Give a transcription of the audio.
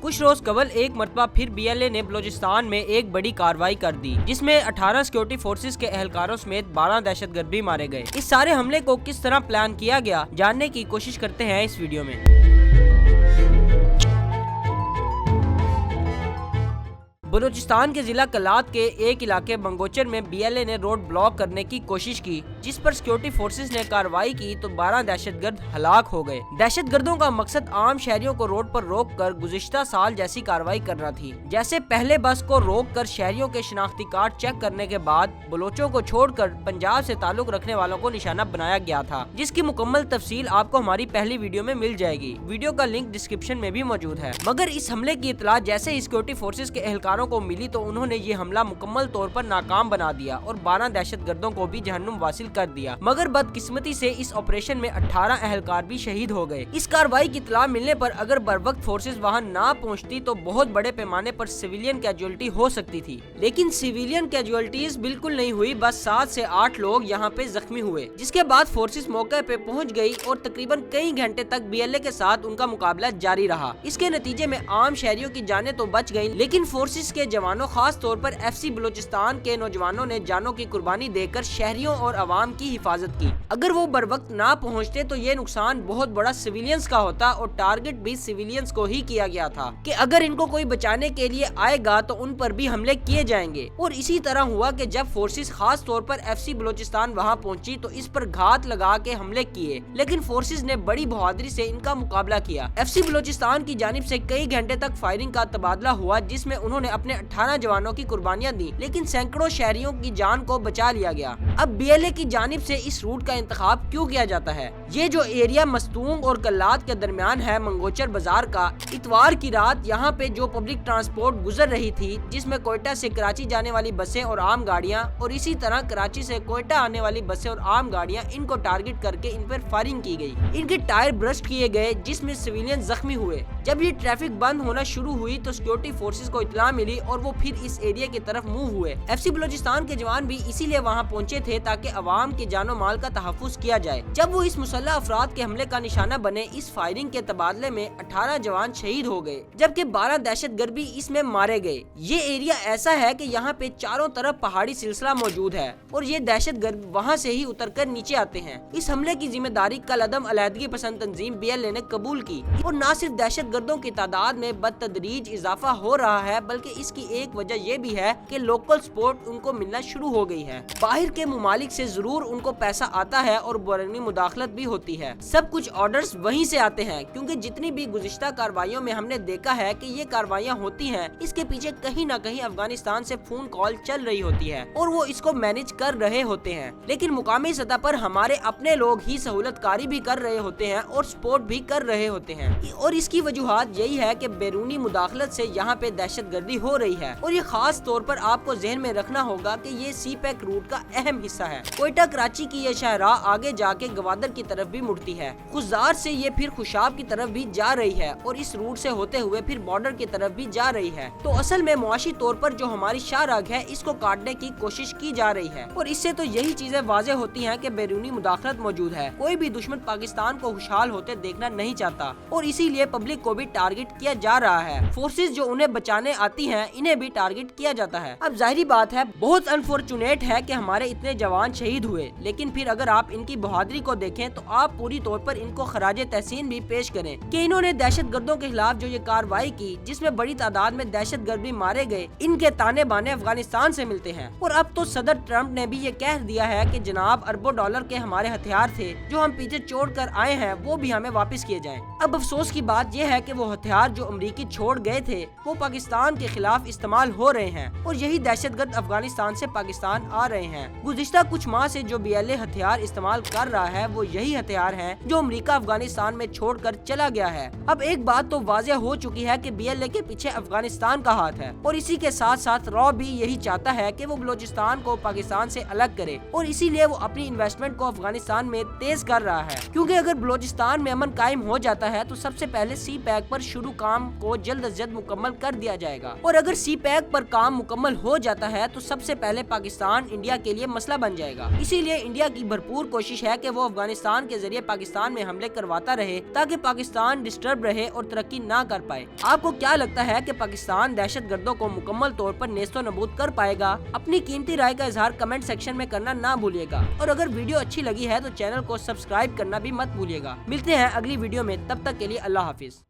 कुछ रोज कबल एक मरतबा फिर BLA ने बलूचिस्तान में एक बड़ी कार्रवाई कर दी, जिसमें 18 सिक्योरिटी फोर्सेस के एहलकारों समेत 12 दहशतगर्द भी मारे गए। इस सारे हमले को किस तरह प्लान किया गया, जानने की कोशिश करते हैं इस वीडियो में। बलूचिस्तान के जिला कलात के एक इलाके मंगोचर में BLA ने रोड ब्लॉक करने की कोशिश की, जिस पर सिक्योरिटी फोर्सेस ने कार्रवाई की तो 12 दहशतगर्द हलाक हो गए। दहशतगर्दों का मकसद आम शहरियों को रोड पर रोककर गुज़िश्ता साल जैसी कार्रवाई करना थी, जैसे पहले बस को रोककर शहरियों के शनाख्ती कार्ड चेक करने के बाद बलोचों को छोड़कर पंजाब से ताल्लुक रखने वालों को निशाना बनाया गया था, जिसकी मुकम्मल तफसील आपको हमारी पहली वीडियो में मिल जाएगी। वीडियो का लिंक डिस्क्रिप्शन में भी मौजूद है। मगर इस हमले की इतला जैसे ही सिक्योरिटी फोर्सेस के एहलकारों को मिली तो उन्होंने ये हमला मुकम्मल तौर पर नाकाम बना दिया और 12 दहशतगर्दों को भी जहन्नुम वासिल कर दिया। मगर बदकिस्मती से इस ऑपरेशन में 18 एहलकार भी शहीद हो गए। इस कार्रवाई की इत्तला मिलने पर अगर बरवक्त फोर्सेस वहां ना पहुंचती तो बहुत बड़े पैमाने पर सिविलियन कैजुअलिटी हो सकती थी, लेकिन सिविलियन कैजुअलिटीज बिल्कुल नहीं हुई। बस 7 से 8 लोग यहाँ पे जख्मी हुए, जिसके बाद फोर्सेस मौके पे पहुँच गयी और तकरीबन कई घंटे तक BLA के साथ उनका मुकाबला जारी रहा। इसके नतीजे में आम शहरियों की जानें तो बच गयी, लेकिन फोर्सेस के जवानों, खास तौर पर FC बलूचिस्तान के नौजवानों ने जानों की कुर्बानी देकर शहरियों और अवाम की हिफाजत की। अगर वो बर वक्त ना पहुंचते तो ये नुकसान बहुत बड़ा सिविलियंस का होता और टारगेट भी सिविलियंस को ही किया गया था कि अगर इनको कोई बचाने के लिए आएगा तो उन पर भी हमले किए जाएंगे। और इसी तरह हुआ कि जब फोर्सेस खास तौर पर FC बलूचिस्तान वहां पहुंची तो इस पर घात लगा के हमले किए, लेकिन फोर्सेस ने बड़ी बहादुरी से इनका मुकाबला किया। FC बलूचिस्तान की जानिब से कई घंटे तक फायरिंग का तबादला हुआ, जिसमें उन्होंने अपने 18 जवानों की कुर्बानियां दी, लेकिन सैकड़ों शहरियों की जान को बचा लिया गया। अब BLA की जानिब से इस रूट का इंतखाब क्यों किया जाता है? ये जो एरिया मस्तूंग और कल्लात के दरमियान है, मंगोचर बाजार का, इतवार की रात यहाँ पे जो पब्लिक ट्रांसपोर्ट गुजर रही थी, जिसमें कोयटा से कराची जाने वाली बसें और आम गाड़ियाँ और इसी तरह कराची से कोयटा आने वाली बसें और आम गाड़ियाँ, इनको टारगेट करके इन पर फायरिंग की गई। इनके टायर ब्रस्ट किए गए, जिसमें सिविलियन जख्मी हुए। जब ये ट्रैफिक बंद होना शुरू हुई तो सिक्योरिटी फोर्सेस को इत्तला मिली और वो फिर इस एरिया की तरफ मूव हुए। FC बलूचिस्तान के जवान भी इसीलिए वहां पहुंचे थे ताकि अवाम के जानो माल का तहफ्फुज किया जाए। जब वो इस मुसल्लह अफराद के हमले का निशाना बने, इस फायरिंग के तबादले में 18 जवान शहीद हो गए, जबकि 12 दहशतगर्द भी इसमें मारे गए। ये एरिया ऐसा है कि यहाँ पे चारों तरफ पहाड़ी सिलसिला मौजूद है और ये दहशतगर्द वहाँ से ही उतरकर नीचे आते हैं। इस हमले की जिम्मेदारी कल अदम अलहदगी पसंद तंजीम BLA ने कबूल की और न सिर्फ दहशतगर्दों की तादाद में बदतदरीज इजाफा हो रहा है, बल्कि इसकी एक वजह ये भी है कि लोकल सपोर्ट उनको मिलना शुरू हो गई है। बाहर के मुमालिक से जरूर उनको पैसा आता है और बैरूनी मुदाखलत भी होती है। सब कुछ ऑर्डर्स वहीं से आते हैं, क्योंकि जितनी भी गुज़िश्ता कार्रवाइयों में हमने देखा है कि ये कार्रवाइयाँ होती हैं, इसके पीछे कहीं ना कहीं अफगानिस्तान से फोन कॉल चल रही होती है और वो इसको मैनेज कर रहे होते हैं। लेकिन मुकामी सतह पर हमारे अपने लोग ही सहूलतकारी भी कर रहे होते हैं और सपोर्ट भी कर रहे होते हैं, और इसकी वजूहात यही है कि बैरूनी मुदाखलत से यहाँ पे दहशतगर्दी हो रही है। और ये खास तौर पर आपको ज़हन में रखना होगा कि ये CPEC रूट का अहम हिस्सा है। कोयटा कराची की ये शाहराह आगे जाके गवादर की तरफ भी मुड़ती है, खुजार से ये फिर खुशाब की तरफ भी जा रही है और इस रूट से होते हुए फिर बॉर्डर की तरफ भी जा रही है। तो असल में मुआशी तौर पर जो हमारी शाहराग है, इसको काटने की कोशिश की जा रही है और इससे तो यही चीजें वाज़े होती हैं कि बैरूनी मुदाखलत मौजूद है। कोई भी दुश्मन पाकिस्तान को खुशहाल होते देखना नहीं चाहता और इसीलिए पब्लिक को भी टारगेट किया जा रहा है। फोर्सेज जो उन्हें बचाने आती हैं, इन्हें भी टारगेट किया जाता है। अब जाहिर बात है, बहुत अनफॉर्चुनेट है कि हमारे इतने जवान शहीद हुए, लेकिन फिर अगर आप इनकी बहादुरी को देखें तो आप पूरी तौर पर इनको खराजे तहसीन भी पेश करें कि इन्होंने दहशतगर्दों के खिलाफ जो ये कार्रवाई की, जिसमें बड़ी तादाद में दहशतगर्द भी मारे गए, इनके ताने बाने अफगानिस्तान से मिलते हैं। और अब तो सदर ट्रंप ने भी ये कह दिया है कि जनाब अरबों डॉलर के हमारे हथियार थे जो हम पीछे छोड़ कर आए हैं, वो भी हमें वापस किए जाएं। अब अफसोस की बात यह है कि वो हथियार जो अमरीकी छोड़ गए थे वो पाकिस्तान के खिलाफ इस्तेमाल हो रहे हैं और यही दहशतगर्द अफगानिस्तान से पाकिस्तान आ रहे हैं। गुज़िश्ता कुछ माह से जो BLA हथियार इस्तेमाल कर रहा है वो यही हथियार हैं जो अमेरिका अफगानिस्तान में छोड़कर चला गया है। अब एक बात तो वाज़ेह हो चुकी है कि BLA के पीछे अफगानिस्तान का हाथ है और इसी के साथ साथ रॉ भी यही चाहता है कि वो बलूचिस्तान को पाकिस्तान से अलग करे और इसीलिए वो अपनी इन्वेस्टमेंट को अफगानिस्तान में तेज कर रहा है, क्योंकि अगर बलूचिस्तान में अमन कायम हो जाता है तो सबसे पहले CPEC पैक पर शुरू काम को जल्द अज जल्द मुकम्मल कर दिया जाएगा। और अगर सी पैक पर काम मुकम्मल हो जाता है तो सबसे पहले पाकिस्तान इंडिया के लिए मसला बन जाएगा। इसीलिए इंडिया की भरपूर कोशिश है कि वो अफगानिस्तान के जरिए पाकिस्तान में हमले करवाता रहे ताकि पाकिस्तान डिस्टर्ब रहे और तरक्की ना कर पाए। आपको क्या लगता है कि पाकिस्तान दहशत गर्दों को मुकम्मल तौर पर नेस्तो नबूद कर पाएगा? अपनी कीमती राय का इजहार कमेंट सेक्शन में करना ना भूलिएगा और अगर वीडियो अच्छी लगी है तो चैनल को सब्सक्राइब करना भी मत भूलिएगा। मिलते हैं अगली वीडियो में, तब तक के लिए अल्लाह हाफिज।